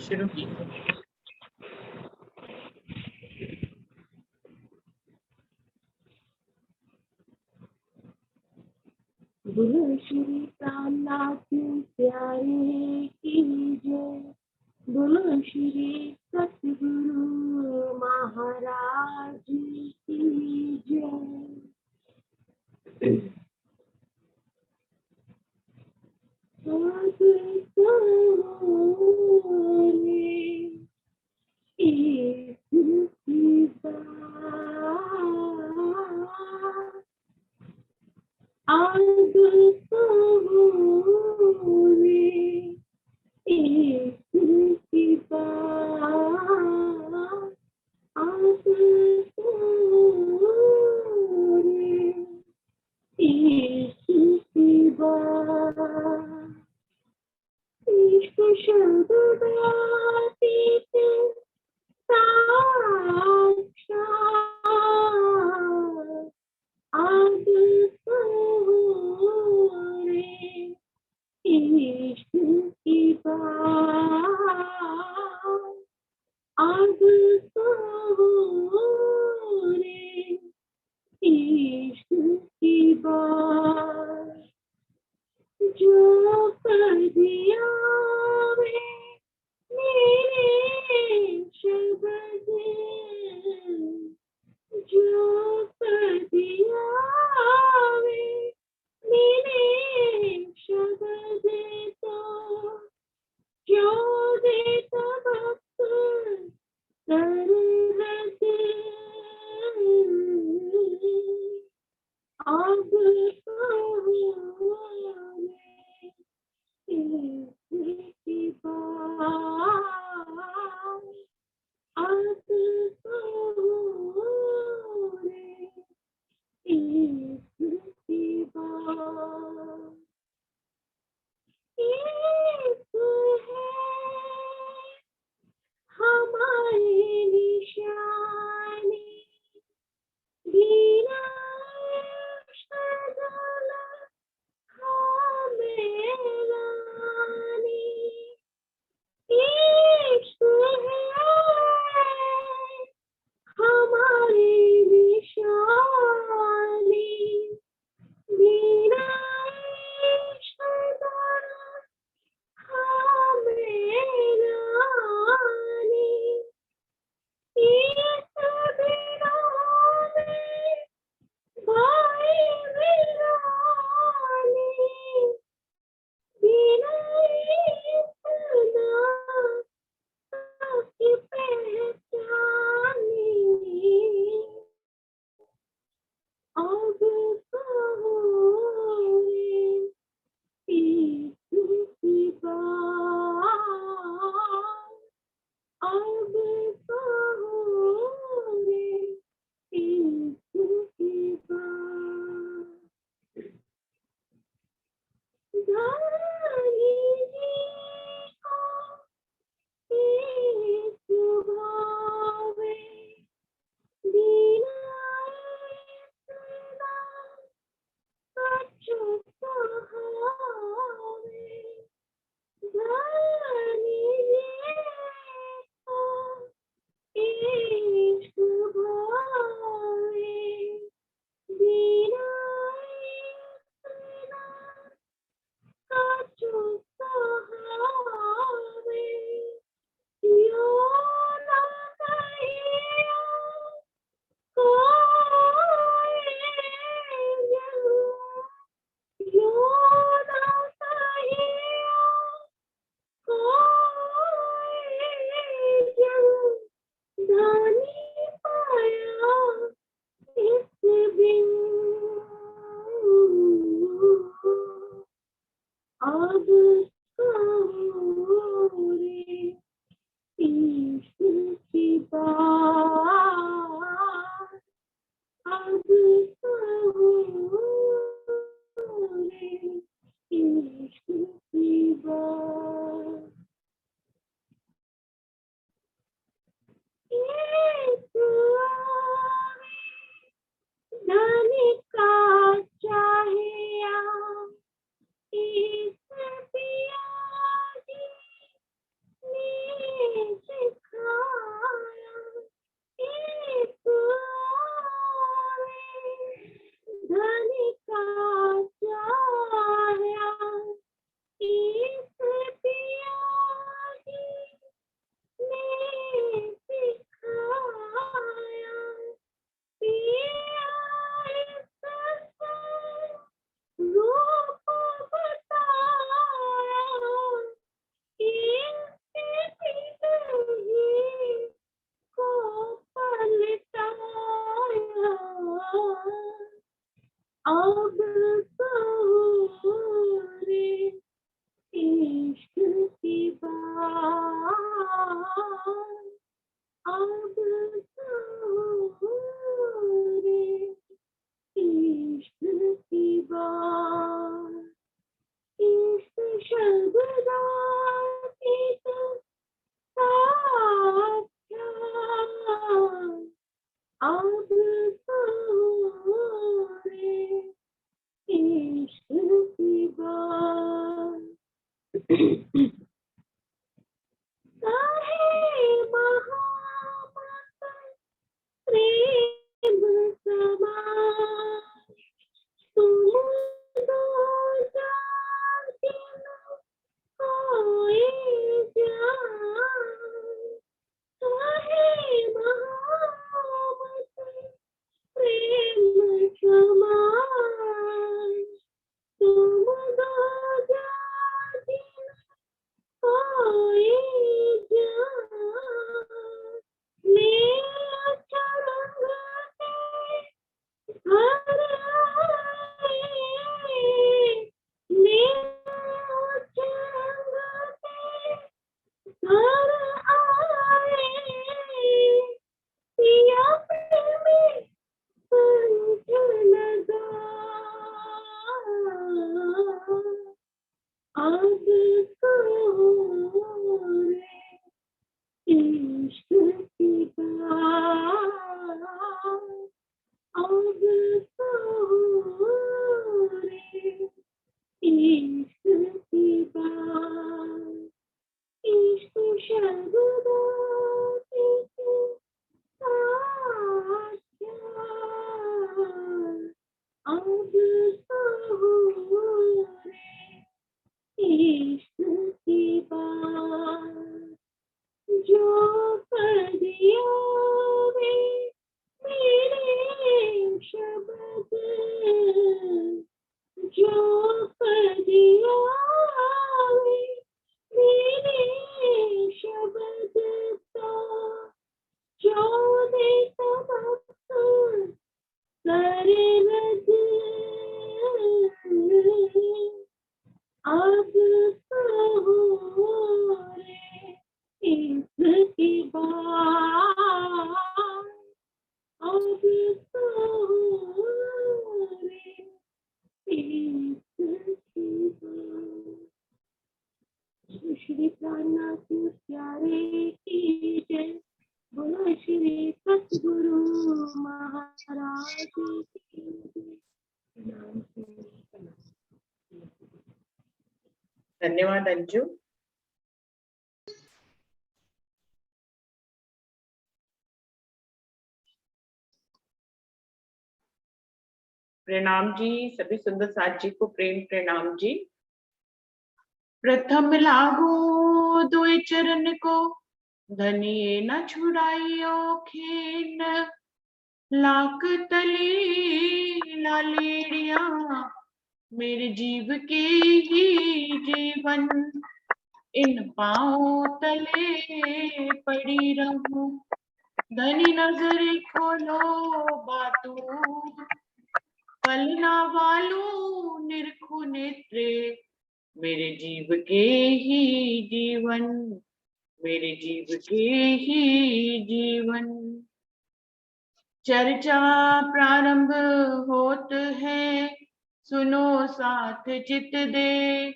शुरू कीजिए। बोलो श्री कामनाथ प्यारे की जय। बोलो श्री सतगुरु महाराज की जय। जो कर दिया वे मेरे शब्द, जो कर दिया वे मेरे शब्द, तो क्यों देता वक्त अब सारे इश्क की बात, इश्क शब्द अब सारे इश्क की बात। साहे महामत प्रेम समान, तुम दो जातिन कोई जान। साहे महामत प्रेम समान, तुम दो जातिन कोई जान। ले अच्छा रंग घर आए, ले अच्छा रंग घर आए, पिया प्रेमी पंख लगा, अब सारे इश्क की बात, अब सारे इश्क की बात। इश्क शब्दों से साचा, अब सारे इश्क की बात। जो सदियों में मेरे शब्द, जो सदियों में मेरे शब्द का, जो दे सबक कर रज, अब सारे इश्क की बात, अब सारे इश्क की बात। श्री प्राणनाथ प्यारे की जय, बोलो श्री सतगुरु महाराज की जय। धन्यवाद अंजू। प्रणाम जी, सभी सुंदर साथ जी को प्रेम प्रणाम जी। प्रथम लागू दुई चरण को, धनिये न छुड़ाइयो खीन, लाख तली लालेड़िया मेरे जीव के ही जीवन, इन पाँव तले पड़ी रहूं, धनी नजर खोलो बातू, पलना वालू निरखु नेत्रे मेरे जीव के ही जीवन, मेरे जीव के ही जीवन। चर्चा प्रारंभ होत है, सुनो साथ चित दे,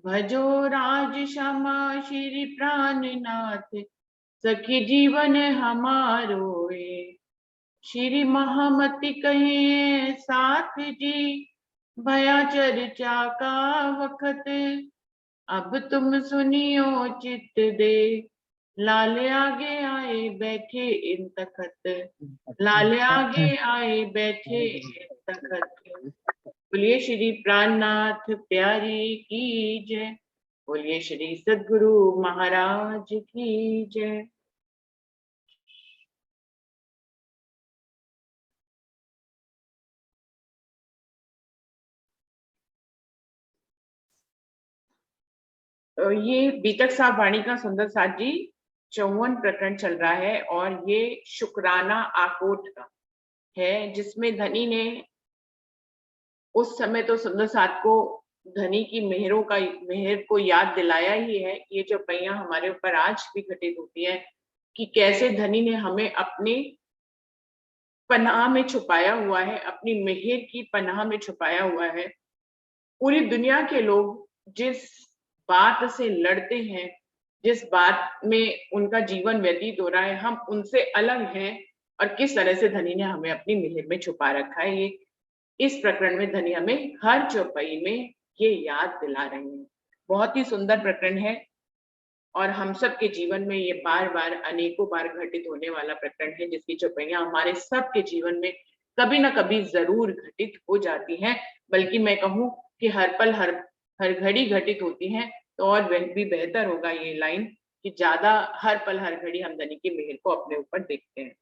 भजो राज क्षमा श्री प्राणनाथ, सखी जीवन हमारो ए। श्री महामति कहे साथ जी, भया चर्चा का वखत, अब तुम सुनियो चित दे, लाल आगे आए बैठे इन तखत, लाल आगे आए बैठे इन तखत। बोलिए श्री प्राणनाथ प्यारी की जय, बोलिए श्री सद्गुरु महाराज की जय। ये बीतक साहब वाणी का सुंदर साथ जी 54 प्रकरण चल रहा है और ये शुक्राना आकोट का है, जिसमें धनी ने उस समय तो सुंदर साथ को धनी की मेहर को याद दिलाया ही है। ये चौपाइयां हमारे ऊपर आज भी घटित होती है कि कैसे धनी ने हमें अपने पनाह में छुपाया हुआ है, अपनी मेहर की पनाह में छुपाया हुआ है। पूरी दुनिया के लोग जिस बात से लड़ते हैं, जिस बात में उनका जीवन व्यतीत हो रहा है, हम उनसे अलग हैं और किस तरह से धनी ने हमें अपनी मेहर में छुपा रखा है। ये इस प्रकरण में धनी हमें हर चौपाई में ये याद दिला रहे हैं। बहुत ही सुंदर प्रकरण है और हम सब के जीवन में ये बार बार अनेकों बार घटित होने वाला प्रकरण है, जिसकी चौपाइयां हमारे सबके जीवन में कभी ना कभी जरूर घटित हो जाती हैं, बल्कि मैं कहूँ कि हर पल हर घड़ी घटित होती हैं। तो और वह भी बेहतर होगा ये लाइन कि ज्यादा हर पल हर घड़ी हम धनी की मेहर को अपने ऊपर देखते हैं।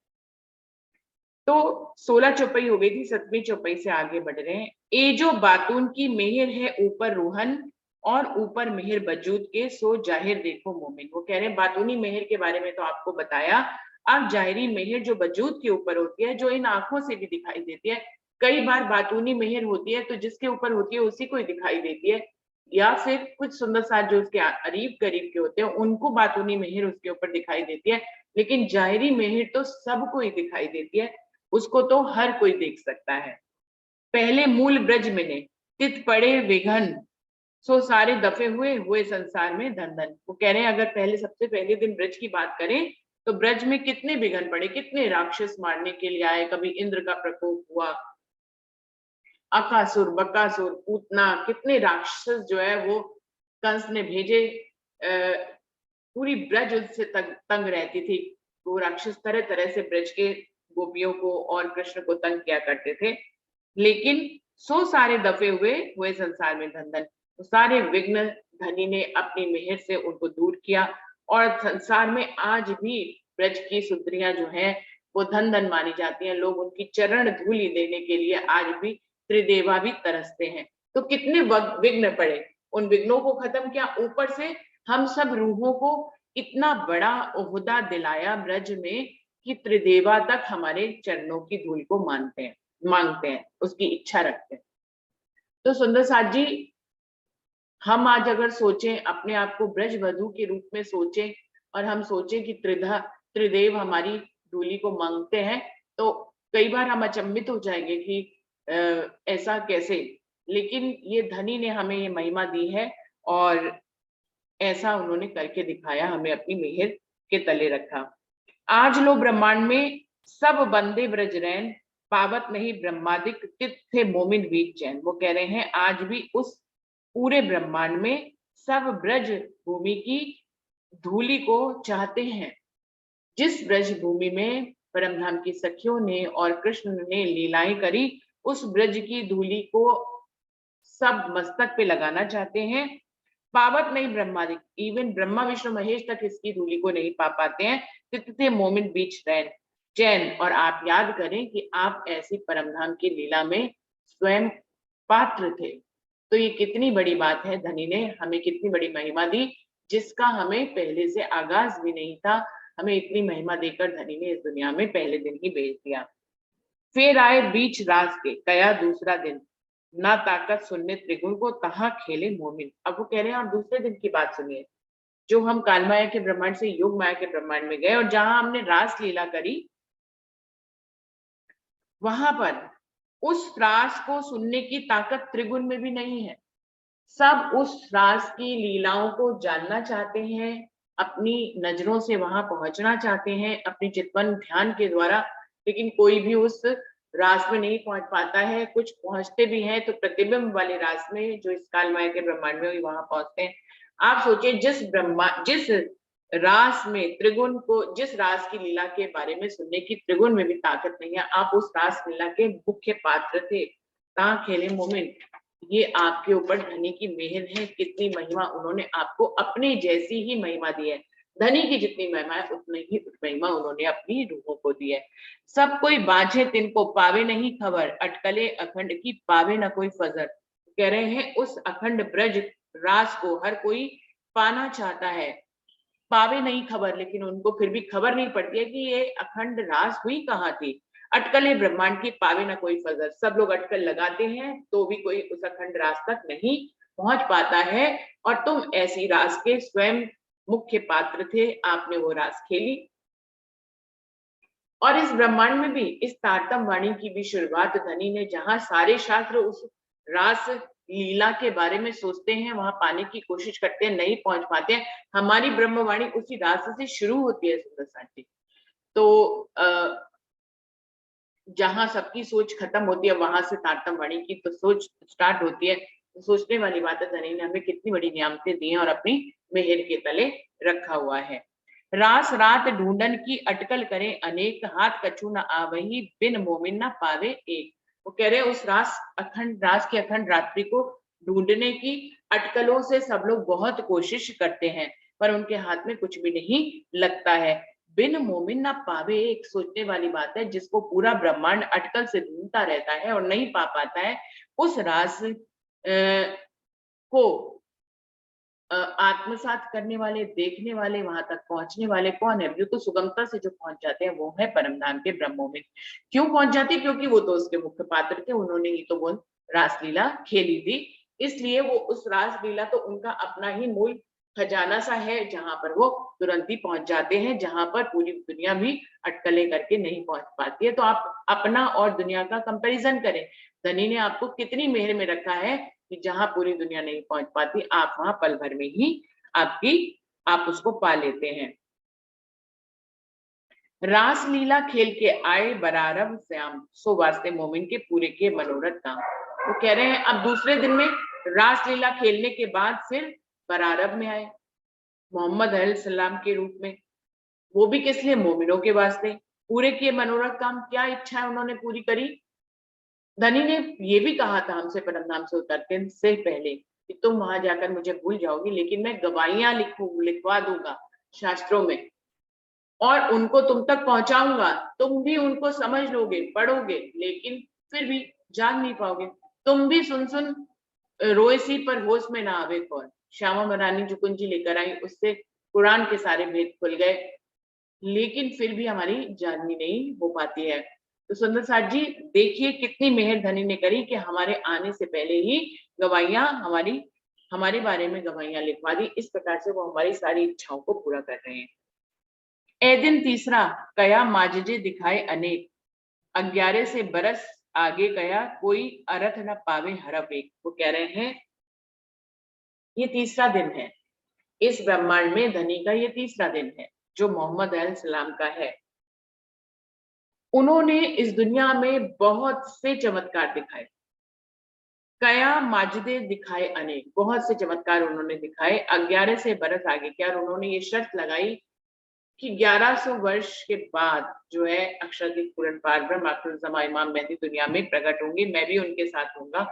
तो 16 चौपाई हो गई थी, 17वीं चौपाई से आगे बढ़ रहे हैं। ए जो बातून की मेहर है ऊपर रूहन और ऊपर मेहर बजूद के, सो जाहिर देखो मोमिन। वो कह रहे हैं बातूनी मेहर के बारे में तो आपको बताया, अब जाहिरी मेहर जो बजूद के ऊपर होती है, जो इन आंखों से भी दिखाई देती है। कई बार बातूनी मेहर होती है तो जिसके ऊपर होती है उसी को ही दिखाई देती है, या फिर कुछ सुंदर साथ जो उसके करीब करीब के होते हैं उनको बातूनी मेहर उसके ऊपर दिखाई देती है, लेकिन जाहिरी मेहर तो सबको ही दिखाई देती है, उसको तो हर कोई देख सकता है। पहले मूल ब्रज में ने तित पड़े विघन, सो सारे दफे हुए संसार में धन धन। वो कह रहे हैं अगर पहले सबसे पहले दिन ब्रज की बात करें तो ब्रज में कितने विघन पड़े, कितने राक्षस मारने के लिए आए। कभी इंद्र का प्रकोप हुआ, अकासुर, बकासुर, पूतना, कितने राक्षस जो है वो कंस ने भेजे। पूरी ब्रज उससे तंग रहती थी। वो राक्षस तरह तरह से ब्रज के गोपियों को और कृष्ण को तंग किया करते थे, लेकिन सो सारे दफे हुए संसार में धन धन। तो सारे विघ्न धनी ने अपनी मेहर से उनको दूर किया और संसार में आज भी ब्रज की सुंदरियां जो हैं वो धन धन मानी जाती हैं। लोग उनकी चरण धूलि देने के लिए आज भी त्रिदेवा भी तरसते हैं। तो कितने विघ्न पड़े, उन विघ्नों को खत्म किया, ऊपर से हम सब रूहों को इतना बड़ा ओहदा दिलाया ब्रज में कि त्रिदेवा तक हमारे चरणों की धूल को मांगते हैं, उसकी इच्छा रखते हैं। तो सुंदर साथ जी, हम आज अगर सोचें, अपने आप को ब्रजवधु के रूप में सोचें और हम सोचें कि त्रिदेव हमारी धूली को मांगते हैं, तो कई बार हम अचंभित हो जाएंगे कि ऐसा कैसे। लेकिन ये धनी ने हमें ये महिमा दी है और ऐसा उन्होंने करके दिखाया, हमें अपनी मेहर के तले रखा। आज लो ब्रह्मांड में सब बंदे ब्रज रैन, पावत नहीं ब्रह्मादिक तित थे मोमिन बीच चैन। वो कह रहे हैं आज भी उस पूरे ब्रह्मांड में सब ब्रज भूमि की धूलि को चाहते हैं। जिस ब्रज भूमि में परमधाम की सखियों ने और कृष्ण ने लीलाएं करी, उस ब्रज की धूलि को सब मस्तक पे लगाना चाहते हैं। पावत नहीं ब्रह्मादिक, इवन ब्रह्मा विष्णु महेश तक इसकी धूलि को नहीं पा पाते हैं। तित मोमिन बीच रैन चैन। और आप याद करें कि आप ऐसी परमधाम की लीला में स्वयं पात्र थे। तो ये कितनी बड़ी बात है, धनी ने हमें कितनी बड़ी महिमा दी जिसका हमें पहले से आगाज भी नहीं था। हमें इतनी महिमा देकर धनी ने इस दुनिया में पहले दिन ही भेज दिया। फिर आए बीच रास के कया दूसरा दिन, ना ताकत सुनने त्रिगुण को तहां खेले मोमिन। अब वो कह रहे हैं और दूसरे दिन की बात सुनिए, जो हम काल माया के ब्रह्मांड से योग माया के ब्रह्मांड में गए और जहां हमने रास लीला करी, वहां पर उस रास को सुनने की ताकत त्रिगुण में भी नहीं है। सब उस रास की लीलाओं को जानना चाहते हैं, अपनी नजरों से वहां पहुंचना चाहते हैं, अपनी चितवन ध्यान के द्वारा, लेकिन कोई भी उस रास में नहीं पहुंच पाता है। कुछ पहुंचते भी हैं तो प्रतिबिंब वाले रास में, जो इस काल माया के ब्रह्मांड में, वहां पहुंचते हैं। आप सोचिए, जिस रास में त्रिगुण को, जिस रास की लीला के बारे में सुनने की त्रिगुण में भी ताकत नहीं है, आप उस रास लीला के मुख्य पात्र थे। कहाँ खेले मोमिन। ये आपके ऊपर धनी की मेहर है, कितनी महिमा उन्होंने आपको अपने जैसी ही महिमा दी है। धनी की जितनी महिमा है उतनी ही महिमा उन्होंने अपनी रूहों को दी है। सब कोई बाझे तिनको पावे नहीं खबर, अटकले अखंड की पावे न कोई फजर। कह रहे हैं उस अखंड ब्रज रास को हर कोई पाना चाहता है, पावे नहीं खबर, लेकिन उनको फिर भी खबर नहीं पड़ती है कि ये अखंड रास हुई कहाँ थी। अटकले ब्रह्मांड की पावे ना कोई फजर। सब लोग अटकल लगाते हैं तो भी कोई उस अखंड रास तक नहीं पहुंच पाता है, और तुम ऐसी रास के स्वयं मुख्य पात्र थे, आपने वो रास खेली। और इस ब्रह्मांड में भी इस तारतम वाणी की भी शुरुआत धनी ने, जहां सारे शास्त्र उस रास लीला के बारे में सोचते हैं, वहां पाने की कोशिश करते हैं, नहीं पहुंच पाते हैं। हमारी ब्रह्मवाणी उसी रास से शुरू होती है सुंदर साथी। तो जहां सबकी सोच खत्म होती है, वहां से तारतम वाणी की तो सोच स्टार्ट होती है। तो सोचने वाली बात है, धनी ने हमें कितनी बड़ी नियामतें दी हैं और अपनी मेहर के तले रखा हुआ है। रास रात ढूंढन की अटकल करे अनेक, हाथ कछु न आवही बिन मोमिन न पावे एक। वो कह रहे हैं उस रास की अखंड रात्रि को ढूंढने की अटकलों से सब लोग बहुत कोशिश करते हैं, पर उनके हाथ में कुछ भी नहीं लगता है। बिन मोमिन ना पावे एक, सोचने वाली बात है, जिसको पूरा ब्रह्मांड अटकल से ढूंढता रहता है और नहीं पा पाता है, उस रास को आत्मसात करने वाले, देखने वाले, वहां तक पहुंचने वाले कौन है? तो सुगमता से जो पहुंच जाते हैं वो है परमधाम के ब्रह्मों में। क्यों पहुंच जाते हैं? क्योंकि वो तो उसके मुख्य पात्र थे, उन्होंने ही तो वो रासलीला खेली थी, इसलिए वो उस रासलीला तो उनका अपना ही मूल खजाना सा है, जहां पर वो तुरंत ही पहुंच जाते हैं, जहां पर पूरी दुनिया भी अटकलें करके नहीं पहुंच पाती है। तो आप अपना और दुनिया का कंपैरिजन करें, धनी ने आपको कितनी मेहर में रखा है कि जहां पूरी दुनिया नहीं पहुंच पाती, आप वहां पल भर में ही आप उसको पा लेते हैं। रास लीला खेल के आए बरारब श्याम, सो वास्ते मोमिन के पूरे के मनोरथ काम। वो कह रहे हैं अब दूसरे दिन में रास लीला खेलने के बाद फिर बरारब में आए मोहम्मद सलाम के रूप में। वो भी किस लिए? मोमिनों के वास्ते। पूरे किए मनोरथ काम, क्या इच्छा है उन्होंने पूरी करी? धनी ने ये भी कहा था हमसे परमधाम से उतरते से पहले कि तुम वहां जाकर मुझे भूल जाओगी, लेकिन मैं गवाहियां लिखवा दूंगा शास्त्रों में, और उनको तुम तक पहुंचाऊंगा। तुम भी उनको समझ लोगे, पढ़ोगे, लेकिन फिर भी जान नहीं पाओगे। तुम भी सुन सुन रोएसी पर होश में ना आवे कौन। श्यामा मरानी जो कुंजी लेकर आई, उससे कुरान के सारे भेद खुल गए, लेकिन फिर भी हमारी जाननी नहीं हो पाती है। तो सुंदर साथ जी, देखिए कितनी मेहर धनी ने करी कि हमारे आने से पहले ही गवाहियां हमारे बारे में गवाहियां लिखवा दी। इस प्रकार से वो हमारी सारी इच्छाओं को पूरा कर रहे हैं। ए दिन तीसरा कया माजजे दिखाए अनेक, 11 से बरस आगे गया कोई अरथ न पावे हरफ एक। वो कह रहे हैं ये तीसरा दिन है इस ब्रह्मांड में, धनी का ये तीसरा दिन है जो मोहम्मद सलाम का है। उन्होंने इस दुनिया में बहुत से चमत्कार दिखाए, कया माजिदे दिखाए अनेक, बहुत से चमत्कार उन्होंने दिखाए। 11 से बरस आगे क्या, और उन्होंने ये शर्त लगाई कि 1100 वर्ष के बाद जो है अक्षरदीप पूर्ण पार ब्रह्म आखिर ज़मा इमाम मेहदी दुनिया में प्रकट होंगे, मैं भी उनके साथ होऊंगा।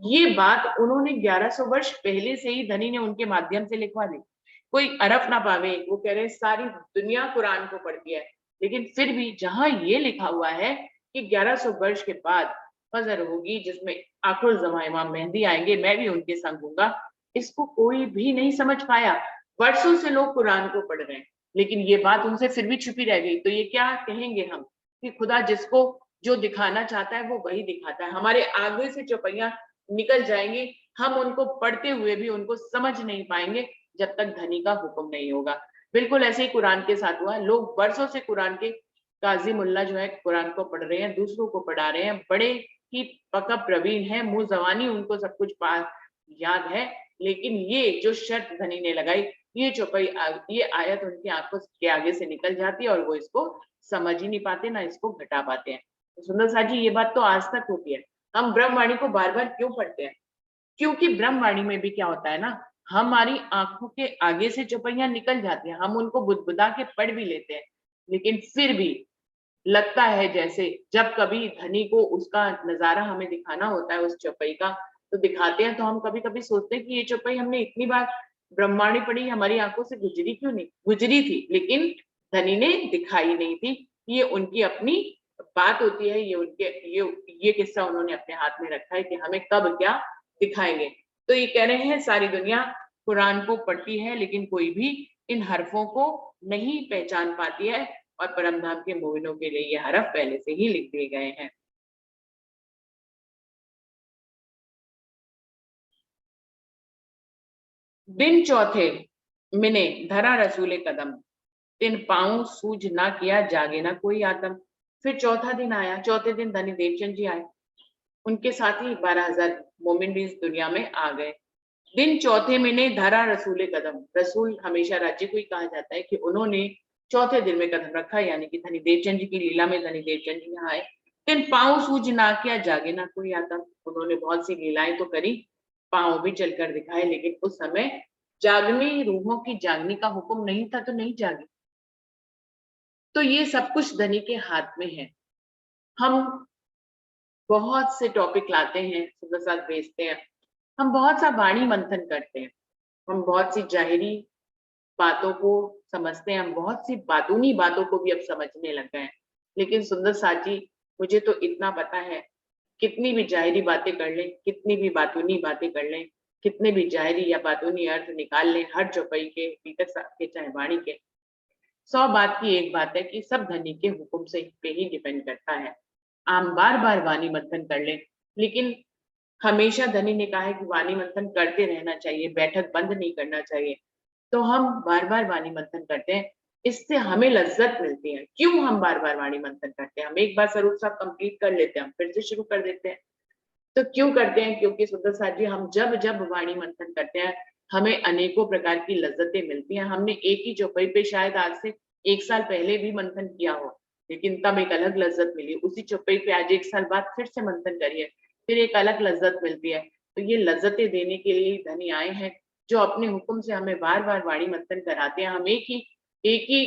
ये बात उन्होंने 1100 वर्ष पहले से ही धनी ने उनके माध्यम से लिखवा दी। कोई अरफ ना पावे, वो कह रहे हैं सारी दुनिया कुरान को पढ़ती है, लेकिन फिर भी जहां ये लिखा हुआ है कि 1100 वर्ष के बाद फजर होगी जिसमें आखिर ज़मा इमाम मेहदी आएंगे, मैं भी उनके संग होऊंगा, इसको कोई भी नहीं समझ पाया। वर्षों से लोग कुरान को पढ़ रहे हैं, लेकिन ये बात उनसे फिर भी छुपी रह गई। तो ये क्या कहेंगे हम कि खुदा जिसको जो दिखाना चाहता है वो वही दिखाता है। हमारे आगे से चौपैया निकल जाएंगे, हम उनको पढ़ते हुए भी उनको समझ नहीं पाएंगे जब तक धनी का हुक्म नहीं होगा। बिल्कुल ऐसे ही कुरान के साथ हुआ। लोग वर्षों से कुरान के काजी मुल्ला जो है कुरान को पढ़ रहे हैं, दूसरों को पढ़ा रहे हैं, बड़े ही पक्का प्रवीण है, मुंह जबानी उनको सब कुछ याद है, लेकिन ये जो शर्त धनी ने लगाई, ये चौपाई, ये आयत उनकी आंखों के आगे से निकल जाती है और वो इसको समझ ही नहीं पाते, ना इसको घटा पाते हैं। तो सुंदर साथ जी, ये बात तो आज तक होती है। हम ब्रह्मवाणी को बार बार क्यों पढ़ते हैं? क्योंकि ब्रह्मवाणी में भी क्या होता है ना, हमारी आंखों के आगे से चौपाइयां निकल जाती हैं, हम उनको बुदबुदा के पढ़ भी लेते हैं, लेकिन फिर भी लगता है जैसे जब कभी धनी को उसका नजारा हमें दिखाना होता है उस चौपाई का, तो दिखाते हैं, तो हम कभी कभी सोचते हैं कि ये चौपाई हमने इतनी बार ब्रह्मांडी पढ़ी, हमारी आंखों से गुजरी क्यों नहीं? गुजरी थी, लेकिन धनी ने दिखाई नहीं थी। ये उनकी अपनी बात होती है, ये उनके ये किस्सा उन्होंने अपने हाथ में रखा है कि हमें कब क्या दिखाएंगे। तो ये कह रहे हैं सारी दुनिया कुरान को पढ़ती है, लेकिन कोई भी इन हरफों को नहीं पहचान पाती है, और परमधाम के मोमिनों के लिए ये हरफ पहले से ही लिख दिए गए हैं। दिन चौथे मिने धरा रसूले कदम, तिन पाँव सूझ ना किया जागे ना कोई आतम। फिर चौथा दिन आया, चौथे दिन धनी देवचंद जी आए, उनके साथ ही 12,000 मोमिन भी इस दुनिया में आ गए। दिन चौथे मिने धरा रसूले कदम, रसूल हमेशा राज्य को ही कहा जाता है कि उन्होंने चौथे दिन में कदम रखा, यानी कि धनी देवचंद जी की लीला में धनी देवचंद जी यहाँ आए। तिन पाँव सूझ ना किया जागे ना कोई आतम, उन्होंने बहुत सी लीलाएं तो करी, पाँव भी चलकर दिखाए, लेकिन उस समय जागनी रूहों की जागने का हुक्म नहीं था तो नहीं जागी। तो ये सब कुछ धनी के हाथ में है। हम बहुत से टॉपिक लाते हैं, सुबह साथ भेजते हैं, हम बहुत सा वाणी मंथन करते हैं, हम बहुत सी जाहिरी बातों को समझते हैं, हम बहुत सी बातूनी बातों को भी अब समझने लग गए हैं। लेकिन सुंदर साथी, मुझे तो इतना पता है, कितनी भी जाहिरी बातें कर लें, कितनी भी बातूनी बातें कर लें, कितने भी जाहिरी या बातूनी अर्थ निकाल लें हर चौपाई के, पीतक साहब के, चाहे वाणी के, 100 बात की एक बात है कि सब धनी के हुक्म से पे ही डिपेंड करता है। हम बार बार वाणी मंथन कर लें, लेकिन हमेशा धनी ने कहा है कि वाणी मंथन करते रहना चाहिए, बैठक बंद नहीं करना चाहिए। तो हम बार बार वाणी मंथन करते हैं, इससे हमें लज्जत मिलती है। क्यों हम बार बार वाणी मंथन करते हैं? हम एक बार स्वरूप साहब कंप्लीट कर लेते हैं, हम फिर से शुरू कर देते हैं। तो क्यों करते हैं? क्योंकि सुंदर साथ जी, हम जब जब वाणी मंथन करते हैं, हमें अनेकों प्रकार की लज्जतें मिलती हैं। हमने एक ही चौपाई पे शायद आज से 1 साल पहले भी मंथन किया हो, लेकिन तब एक अलग लज्जत मिली। उसी चौपाई पे आज 1 साल बाद फिर से मंथन करिए, फिर एक अलग लज्जत मिलती है। तो ये लज्जतें देने के लिए धनी आए हैं, जो अपने हुक्म से हमें बार बार वाणी मंथन कराते हैं। हम एक ही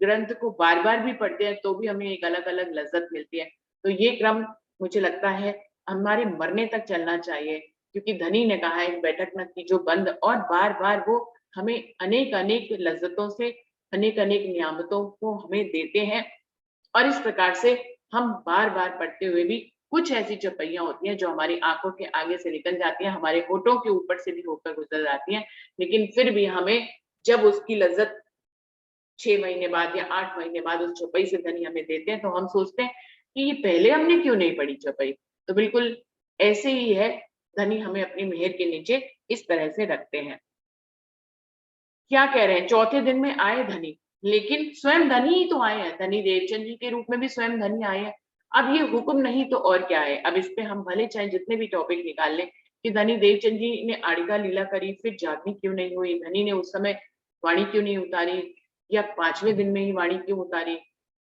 ग्रंथ को बार बार भी पढ़ते हैं तो भी हमें एक अलग अलग लज्जत मिलती है। तो ये क्रम मुझे लगता है हमारे मरने तक चलना चाहिए, क्योंकि धनी ने कहा है बैठक न कीजो बंद, और बार बार वो हमें अनेक अनेक लज्जतों से, अनेक अनेक नियामतों को हमें देते हैं। और इस प्रकार से हम बार बार पढ़ते हुए भी कुछ ऐसी चौपाइयां होती हैं जो हमारी आंखों के आगे से निकल जाती हैं, हमारे होठों के ऊपर से भी होकर गुजर जाती हैं, लेकिन फिर भी हमें जब उसकी लज्जत 6 महीने बाद या 8 महीने बाद उस चौपाई से धनी हमें देते हैं, तो हम सोचते हैं कि ये पहले हमने क्यों नहीं पढ़ी चौपाई। तो बिल्कुल ऐसे ही है, धनी हमें अपनी मेहर के नीचे इस तरह से रखते हैं। क्या कह रहे हैं? चौथे दिन में आए धनी, लेकिन स्वयं धनी ही तो आए हैं, धनी देवचंद जी के रूप में भी स्वयं धनी आए हैं। अब ये हुक्म नहीं तो और क्या है? अब इस पे हम भले चाहे जितने भी टॉपिक निकाल लें कि धनी देवचंद जी ने आड़िका लीला करी, फिर जागनी क्यों नहीं हुई, धनी ने उस समय वाणी क्यों नहीं उतारी, या 5वें दिन में ही वाणी क्यों उतारी,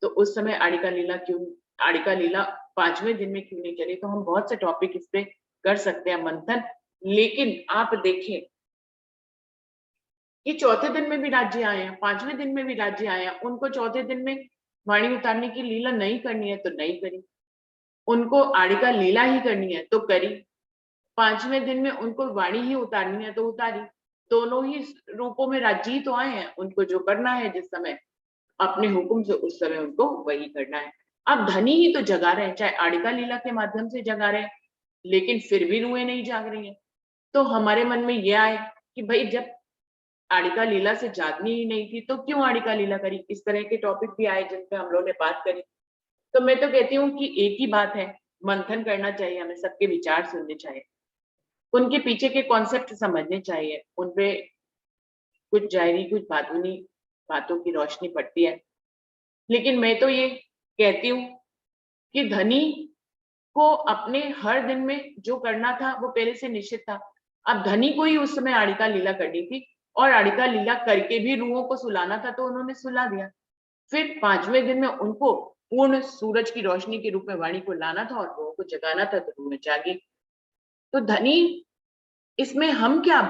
तो उस समय आड़िका लीला 5वें दिन में क्यों नहीं चली। तो हम बहुत से टॉपिक इस पे कर सकते हैं मंथन। लेकिन आप देखें कि चौथे दिन में भी राज्य आए हैं, 5वें दिन में भी राज्य आए हैं, उनको चौथे दिन में वाणी उतारने की लीला नहीं करनी है तो नहीं करी, उनको आड़िका लीला ही करनी है तो करी, 5वें दिन में उनको वाणी ही उतारनी है तो उतारी। दोनों ही रूपों में राज्य ही तो आए हैं, उनको जो करना है जिस समय अपने हुक्म से, उस समय उनको वही करना है। अब धनी ही तो जगा रहे हैं, चाहे आड़िका लीला के माध्यम से जगा रहे हैं, लेकिन फिर भी रूहें नहीं जाग रही हैं। तो हमारे मन में ये आए कि भाई जब आड़िका लीला से जागनी ही नहीं थी तो क्यों आड़िका लीला करी। इस तरह के टॉपिक भी आए जिन पे हम लोगों ने बात करी। तो मैं तो कहती हूँ कि एक ही बात है, मंथन करना चाहिए, हमें सबके विचार सुनने चाहिए, उनके पीछे के कॉन्सेप्ट समझने चाहिए, उनपे कुछ जाहिरी कुछ बातूनी बातों की रोशनी पड़ती है। लेकिन मैं तो ये कहती हूँ कि धनी को अपने हर दिन में जो करना था वो पहले से निश्चित था। अब धनी को ही उस समय आड़िका लीला करनी थी, और आड़िका लीला करके भी रूहों को सुलाना था तो उन्होंने सुला दिया। फिर 5वें दिन में उनको पूर्ण सूरज की रोशनी के रूप में वाणी को लाना था और रूहों को जगाना था, तो रूहें जागी। तो धनी, इसमें हम क्या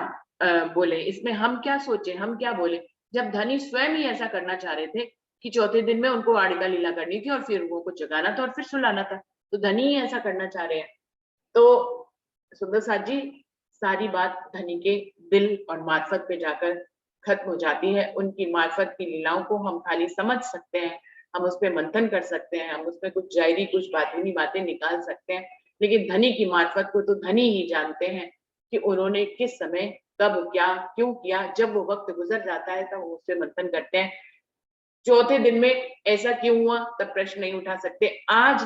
बोले, इसमें हम क्या सोचे, हम क्या बोले, जब धनी स्वयं ही ऐसा करना चाह रहे थे कि चौथे दिन में उनको आड़िका लीला करनी थी और फिर रूहों को जगाना था और फिर सुलाना था, तो धनी ही ऐसा करना चाह रहे हैं। तो सुंदर साथ जी, सारी बात धनी के दिल और मार्फत पे जाकर खत्म हो जाती है। उनकी मार्फत की लीलाओं को हम खाली समझ सकते हैं, हम उस पर मंथन कर सकते हैं, हम उसमें कुछ जायरी कुछ बातूनी बातें निकाल सकते हैं, लेकिन धनी की मार्फत को तो धनी ही जानते हैं कि उन्होंने किस समय कब क्या क्यों किया। जब वो वक्त गुजर जाता है तब वो उससे मंथन करते हैं। चौथे दिन में ऐसा क्यों हुआ तब प्रश्न नहीं उठा सकते। आज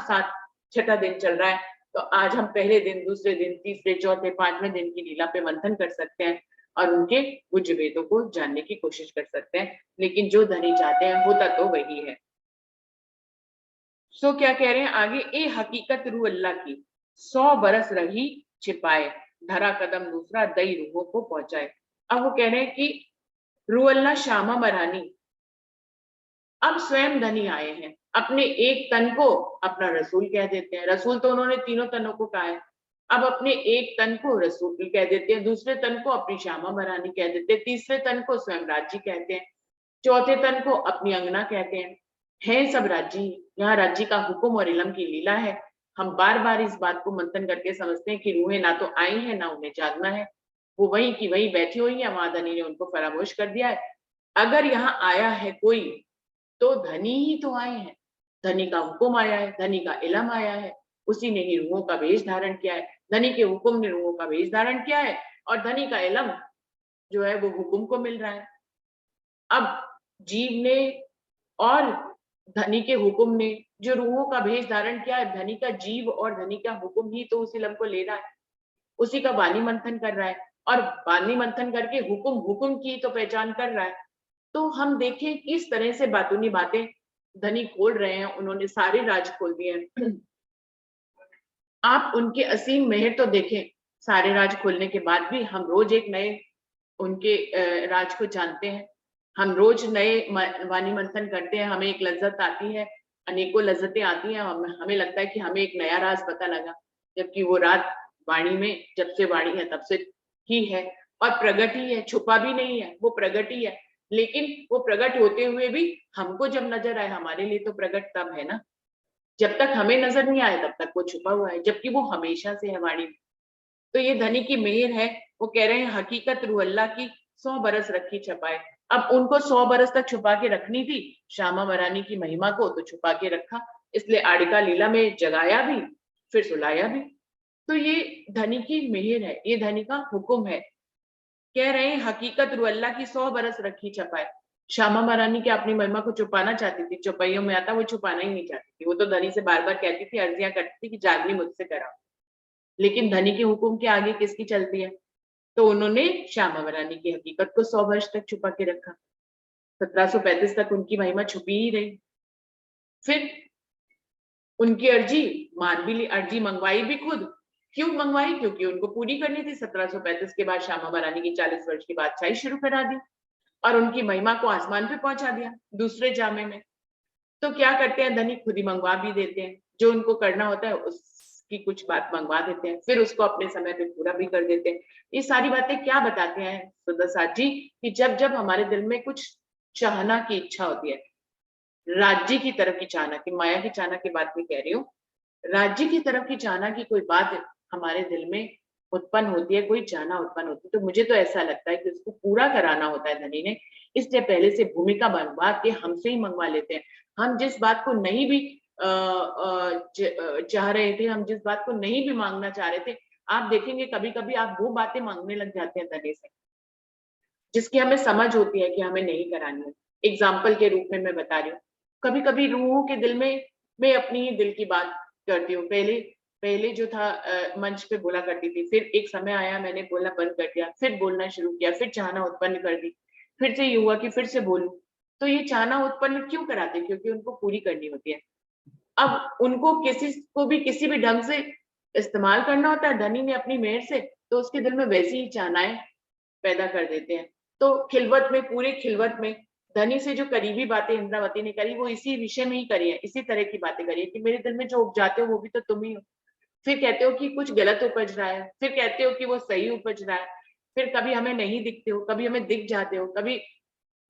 6ठा दिन चल रहा है, तो आज हम पहले दिन, दूसरे दिन, तीसरे, चौथे, 5वें दिन की लीला पे मंथन कर सकते हैं। और उनके गुज वेदों को जानने की कोशिश कर सकते हैं, लेकिन जो धनी चाहते हैं होता तो वही है। सो क्या कह रहे हैं आगे, ए हकीकत रूह अल्लाह की 100 बरस रही छिपाए, धरा कदम दूसरा दई रूहों को पहुंचाए। अब वो कह रहे हैं कि रूह अल्लाह श्यामा मरानी अब स्वयं धनी आए हैं, अपने एक तन को अपना रसूल कह देते हैं। रसूल तो उन्होंने तीनों तनों को कहा है, अब अपने एक तन को रसूल कह देते हैं, दूसरे तन को अपनी श्यामा महारानी कह देते हैं, तीसरे तन को स्वयं राज्य कहते हैं, चौथे तन को अपनी अंगना कहते हैं सब राज्य। यहाँ राज्य का हुक्म और इलम की लीला है। हम बार बार इस बात को मंथन करके समझते हैं कि रूहें ना तो आई है ना उन्हें जागना है, वो वहीं की वहीं बैठी हुई है, वहां धनी ने उनको फरामोश कर दिया है। अगर यहाँ आया है कोई तो धनी ही तो आए हैं, धनी का हुक्म आया है, धनी का इलम आया है, उसी ने ही रूहों का वेश धारण किया है, धनी के हुक्म ने रूहों का वेश धारण किया है, और धनी का इलम जो है वो हुक्म को मिल रहा है। अब जीव ने और धनी के हुक्म ने जो रूहों का भेष धारण किया है, धनी का जीव और धनी का हुक्म ही तो उस इलम को ले रहा है, उसी का वाणी मंथन कर रहा है, और वाणी मंथन करके हुक्म हुक्म की तो पहचान कर रहा है। तो हम देखें किस तरह से बातूनी बातें धनी खोल रहे हैं, उन्होंने सारे राज खोल दिए हैं। आप उनके असीम मेहर तो देखें, सारे राज खोलने के बाद भी हम रोज एक नए उनके राज को जानते हैं, हम रोज नए वाणी मंथन करते हैं, हमें एक लज्जत आती है, अनेकों लज्जतें आती हैं, हमें लगता है कि हमें एक नया राज पता लगा, जबकि वो रात वाणी में जब से वाणी है तब से ही है, और प्रगट ही है, छुपा भी नहीं है, वो प्रगट ही है। लेकिन वो प्रगट होते हुए भी हमको जब नजर आए, हमारे लिए तो प्रगट तब है ना जब तक हमें नजर नहीं आए, तब तक वो छुपा हुआ है, जबकि वो हमेशा से है वाणी। तो ये धनी की मेहर है। वो कह रहे हैं हकीकत रूह अल्लाह की 100 बरस रखी छपाए। अब उनको 100 बरस तक छुपा के रखनी थी श्यामा महारानी की महिमा को, तो छुपा के रखा, इसलिए आड़िका लीला में जगाया भी फिर सुलाया भी। तो ये धनी की मेहर है, ये धनी का हुक्म है। कह रहे हैं हकीकत रूह अल्लाह की 100 बरस रखी छपाए। श्यामा महारानी क्या अपनी महिमा को छुपाना चाहती थी? चौपाइयों में आता वो छुपाना ही नहीं चाहती थी, वो तो धनी से बार बार कहती थी, अर्जियां करती थी कि जागनी मुझसे कराओ, लेकिन धनी के हुक्म के आगे किसकी चलती है? तो उन्होंने श्यामा महारानी की हकीकत को 100 वर्ष तक छुपा के रखा। 1735 तक उनकी महिमा छुपी ही रही। फिर उनकी अर्जी मान भी ली, अर्जी मंगवाई भी खुद। क्यों मंगवाई? क्योंकि उनको पूरी करनी थी। 1735 के बाद श्यामा महारानी की 40 वर्ष की बादशाही शुरू करा दी और उनकी महिमा को आसमान पे पहुंचा दिया दूसरे जामे में। तो क्या करते हैं धनी, खुद ही मंगवा भी देते हैं, जो उनको करना होता है उसकी कुछ बात मंगवा देते हैं, फिर उसको अपने समय पे पूरा भी कर देते हैं। ये सारी बातें क्या बताते हैं सुदर्शन जी, कि जब जब हमारे दिल में कुछ चाहना की इच्छा होती है, राज्य की तरफ की चाहना की, माया की चाहना की बात नहीं कह रही हूँ, राज्य की तरफ की चाहना की कोई बात हमारे दिल में उत्पन्न होती है, कोई चाहना उत्पन्न होती है, तो मुझे तो ऐसा लगता है कि उसको पूरा कराना होता है धनी ने, इसलिए पहले से भूमिका बनवा के हमसे ही मंगवा लेते हैं। हम जिस बात को नहीं भी चाह रहे थे, हम जिस बात को नहीं भी मांगना चाह रहे थे, आप देखेंगे कभी कभी आप वो बातें मांगने लग जाते हैं धनी से जिसकी हमें समझ होती है कि हमें नहीं करानी है। एग्जाम्पल के रूप में मैं बता रही हूँ, कभी कभी रूहों के दिल में मैं अपनी ही दिल की बात करती हूँ। पहले पहले जो था मंच पे बोला करती थी, फिर एक समय आया मैंने बोलना बंद कर दिया, फिर बोलना शुरू किया, फिर चाहना उत्पन्न कर दी, फिर से ये हुआ कि फिर से बोलूं। तो ये चाहना उत्पन्न क्यों कराते? क्योंकि उनको पूरी करनी होती है। अब उनको किसी को भी किसी भी ढंग से इस्तेमाल करना होता है धनी ने अपनी मेहर से, तो उसके दिल में वैसी ही चाहनाएं पैदा कर देते हैं। तो खिलवत में, पूरे खिलवत में धनी से जो करीबी बातें इंद्रावती ने करी, वो इसी विषय में ही करी है, इसी तरह की बातें करी है कि मेरे दिल में जो उपजाते हो वो भी तो तुम ही हो। फिर कहते हो कि कुछ गलत उपज रहा है, फिर कहते हो कि वो सही उपज रहा है, फिर कभी हमें नहीं दिखते हो, कभी हमें दिख जाते हो, कभी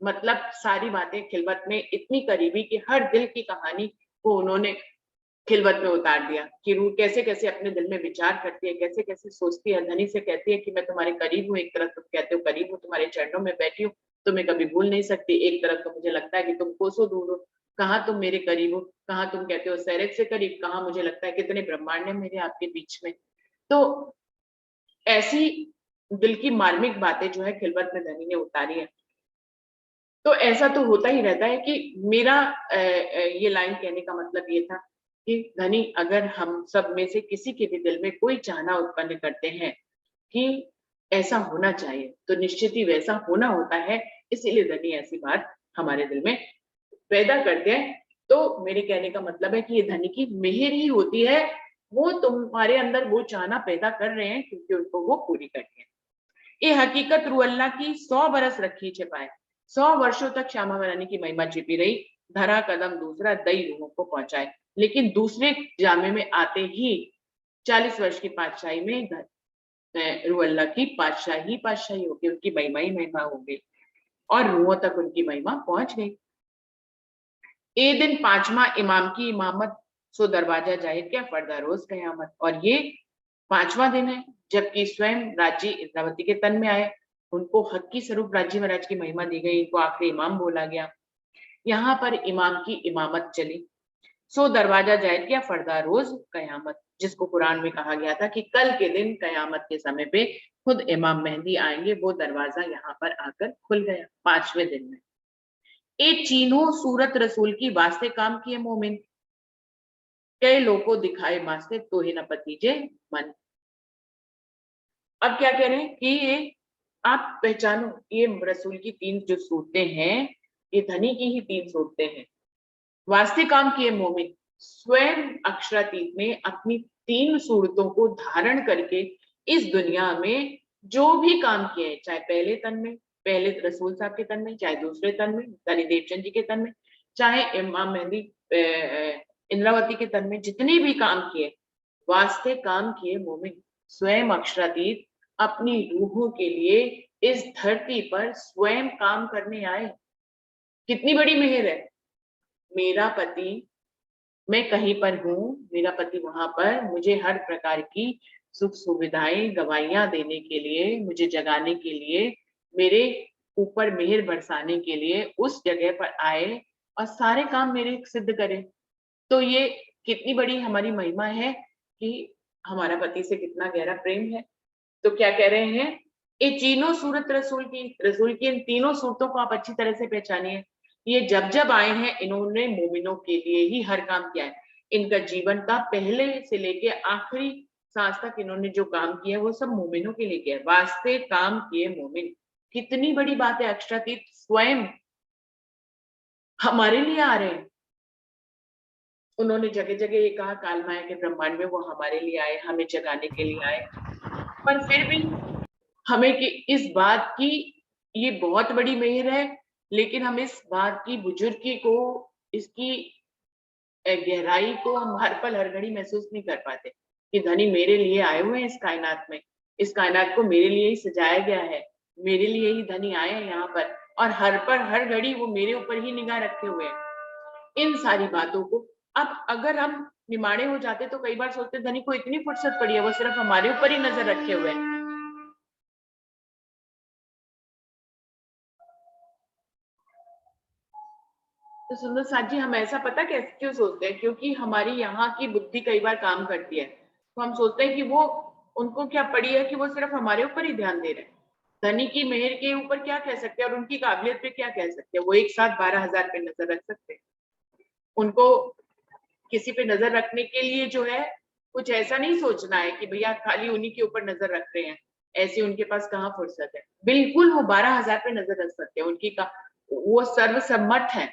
मतलब सारी बातें खिलवत में इतनी करीबी कि हर दिल की कहानी को उन्होंने खिलवत में उतार दिया कि रूह कैसे कैसे अपने दिल में विचार करती है, कैसे कैसे सोचती है। धनी से कहती है कि मैं तुम्हारे करीब हूँ, एक तरफ तुम कहते हो करीब हूँ, तुम्हारे चरणों में बैठी हूँ, तुम्हें कभी भूल नहीं सकती, एक तरफ तो मुझे लगता है कि तुम कोसों दूर हो, कहाँ तुम मेरे करीब हो, कहाँ तुम कहते हो सैरत से करीब, कहाँ मुझे लगता है कितने ब्रह्मांड है मेरे आपके बीच में। तो ऐसी दिल की मार्मिक बातें जो है खिलवत में धनी ने उतारी है। तो ऐसा तो होता ही रहता है कि मेरा ये लाइन कहने का मतलब ये था कि धनी अगर हम सब में से किसी के भी दिल में कोई चाहना उत्पन्न करते हैं कि ऐसा होना चाहिए, तो निश्चित ही वैसा होना होता है, इसीलिए धनी ऐसी बात हमारे दिल में पैदा करते हैं। तो मेरे कहने का मतलब है कि ये धनी की मेहर ही होती है, वो तुम्हारे अंदर वो चाहना पैदा कर रहे हैं क्योंकि उनको वो पूरी करनी है। ये हकीकत रूह अल्लाह की 100 बरस रखी छिपाए, 100 वर्षों तक श्यामा मरानी की महिमा छिपी रही, धरा कदम दूसरा दई रूहों को पहुंचाए। लेकिन दूसरे जामे में आते ही 40 वर्ष की पातशाही में रूह अल्लाह की पातशाही हो गई, उनकी महिमा ही महिमा हो गई और रूहों तक उनकी महिमा पहुंच गई। ए दिन पांचवा इमाम की इमामत, सो दरवाजा जाहिर क्या फर्दा रोज कयामत। और ये पांचवा दिन है जबकि स्वयं राज्य इंद्रावती के तन में आए, उनको हक की स्वरूप राज्य महाराज की महिमा दी गई, इनको आखिरी इमाम बोला गया। यहाँ पर इमाम की इमामत चली, सो दरवाजा जाहिर किया फर्दा रोज कयामत, जिसको कुरान में कहा गया था कि कल के दिन कयामत के समय पे खुद इमाम मेहदी आएंगे, वो दरवाजा यहाँ पर आकर खुल गया 5वें दिन में। ए चीनों सूरत रसूल की वास्ते काम किए मोमिन, कई लोगों दिखाए मास्ते तो ही न पतीजे मन। अब क्या कह रहे हैं कि ये आप पहचानो, ये रसूल की 3 जो सूरतें हैं, ये धनी की ही 3 सूरतें हैं। वास्ते काम किए मोमिन, स्वयं अक्षरातीत में अपनी 3 सूरतों को धारण करके इस दुनिया में जो भी काम किए, चाहे पहले तन में, पहले रसूल साहब के तन में, चाहे दूसरे तन में धनी देवचंद जी के तन में, चाहे इमाम मेहदी इंद्रावती के तन में, जितने भी काम किए, वास्ते काम किए मोमिन, स्वयं अक्षरातीत अपनी रूहों के लिए इस धरती पर स्वयं काम करने आए। कितनी बड़ी मेहर है। मेरा पति, मैं कहीं पर हूँ, मेरा पति वहां पर मुझे हर प्रकार की सुख सुविधाएं गवाहियां देने के लिए, मुझे जगाने के लिए, मेरे ऊपर मेहर बरसाने के लिए उस जगह पर आए और सारे काम मेरे सिद्ध करे। तो ये कितनी बड़ी हमारी महिमा है कि हमारा पति से कितना गहरा प्रेम है। तो क्या कह रहे हैं, ये तीनों सूरत रसूल की इन तीनों सूरतों को आप अच्छी तरह से पहचानिए। ये जब जब आए हैं, इन्होंने मोमिनों के लिए ही हर काम किया है। इनका जीवन का पहले से लेके आखिरी सांस तक इन्होंने जो काम किया है वो सब मोमिनों के लिए किया है। वास्ते काम किए मोमिन, कितनी बड़ी बात है। अक्षरातीत स्वयं हमारे लिए आ रहे हैं। उन्होंने जगह जगह ये कहा काल माया के ब्रह्मांड में वो हमारे लिए आए, हमें जगाने के लिए आए। पर फिर भी हमें कि इस बात की ये बहुत बड़ी मेहर है, लेकिन हम इस बात की बुजुर्गी को, इसकी गहराई को हम हर पल हर घड़ी महसूस नहीं कर पाते कि धनी मेरे लिए आए हुए हैं इस कायनात में, इस कायनात को मेरे लिए ही सजाया गया है, मेरे लिए ही धनी आए हैं यहाँ पर, और हर पर हर घड़ी वो मेरे ऊपर ही निगाह रखे हुए हैं। इन सारी बातों को अब अगर हम निमाड़े हो जाते तो कई बार सोचते धनी को इतनी फुर्सत पड़ी है, वो सिर्फ हमारे ऊपर ही नजर रखे हुए हैं। तो सुंदर साथ जी, हम ऐसा पता कैसे क्यों सोचते हैं, क्योंकि हमारी यहाँ की बुद्धि कई बार काम करती है, तो हम सोचते हैं कि वो उनको क्या पड़ी है कि वो सिर्फ हमारे ऊपर ही ध्यान दे रहे हैं। धनी की मेहर के ऊपर क्या कह सकते हैं और उनकी काबिलियत पे क्या कह सकते हैं। वो एक साथ 12,000 पे नजर रख सकते हैं। उनको किसी पे नजर रखने के लिए जो है कुछ ऐसा नहीं सोचना है कि भैया खाली उन्हीं के ऊपर नजर रख रहे हैं, ऐसी उनके पास कहाँ फुर्सत है। बिल्कुल वो 12,000 पे नजर रख सकते हैं। उनकी का वो सर्वसम्मत है,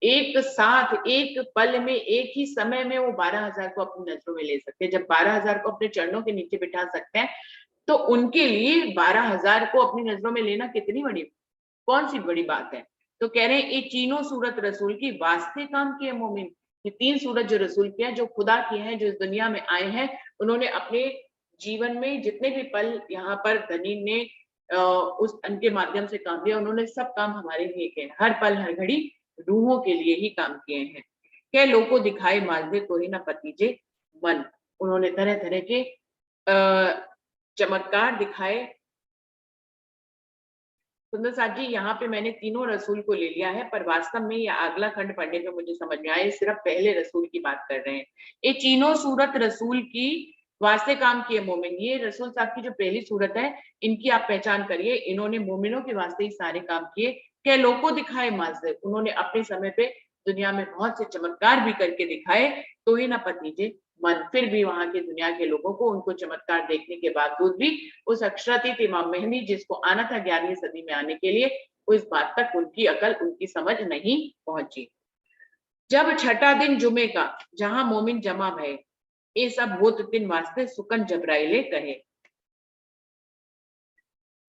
एक साथ एक पल में एक ही समय में वो 12,000 को अपनी नजरों में ले सकते हैं। जब 12,000 को अपने चरणों के नीचे बिठा सकते हैं तो उनके लिए 12,000 को अपनी नजरों में लेना कितनी बड़ी, कौन सी बड़ी बात है। तो कह रहे हैं ये तीनों सूरत रसूल की वास्ते काम किए मोमिन, ये 3 सूरत जो रसूल के हैं, जो खुदा के हैं, जो इस दुनिया में आए हैं, उन्होंने अपने जीवन में जितने भी पल यहाँ पर धनी ने उस उनके माध्यम से काम किया, उन्होंने सब काम हमारे लिए किए, हर पल हर घड़ी रूहों के लिए ही काम किए हैं। क्या लोगों दिखाए मालदे तो ही ना पतीजे मन, उन्होंने तरह तरह के चमत्कार दिखाए। सुंदर साथ जी, यहाँ पे मैंने तीनों रसूल को ले लिया है, पर वास्तव में ये अगला खंड पढ़ने पे मुझे समझ में आया सिर्फ पहले रसूल की बात कर रहे हैं। ये तीनों सूरत रसूल की वास्ते काम किए मोमिन, ये रसूल साहब की जो पहली सूरत है, इनकी आप पहचान करिए। इन्होंने मोमिनों के वास्ते ही सारे काम किए। क्या लोगों दिखाए माजर, उन्होंने अपने समय पे दुनिया में बहुत से चमत्कार भी करके दिखाए, तो ही ना पतीजे मन फिर भी वहां की दुनिया के लोगों को उनको चमत्कार देखने के बावजूद भी उस अक्षरातीत इमाम मेहदी जिसको आना था 11वीं सदी में आने के लिए, वो इस बात तक उनकी अकल उनकी समझ नहीं पहुंची। जब छठा दिन जुमे का जहां मोमिन जमा भय, ये सब होत दिन वास्ते सुकन जबराइले कहे।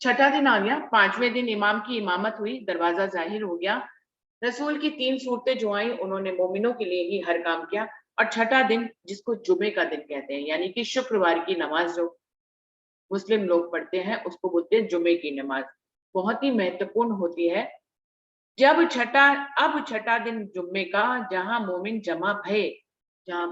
छठा दिन आ गया, 5वें दिन इमाम की इमामत हुई, दरवाजा जाहिर हो गया। रसूल की 3 सूरतें जो आई उन्होंने मोमिनों के लिए ही हर काम किया। और छठा दिन जिसको जुमे का दिन कहते हैं, यानी कि शुक्रवार की नमाज जो मुस्लिम लोग पढ़ते हैं उसको बोलते हैं जुमे की नमाज, बहुत ही महत्वपूर्ण होती है। अब छठा दिन जुम्मे का जहां मोमिन जमा भय, जहां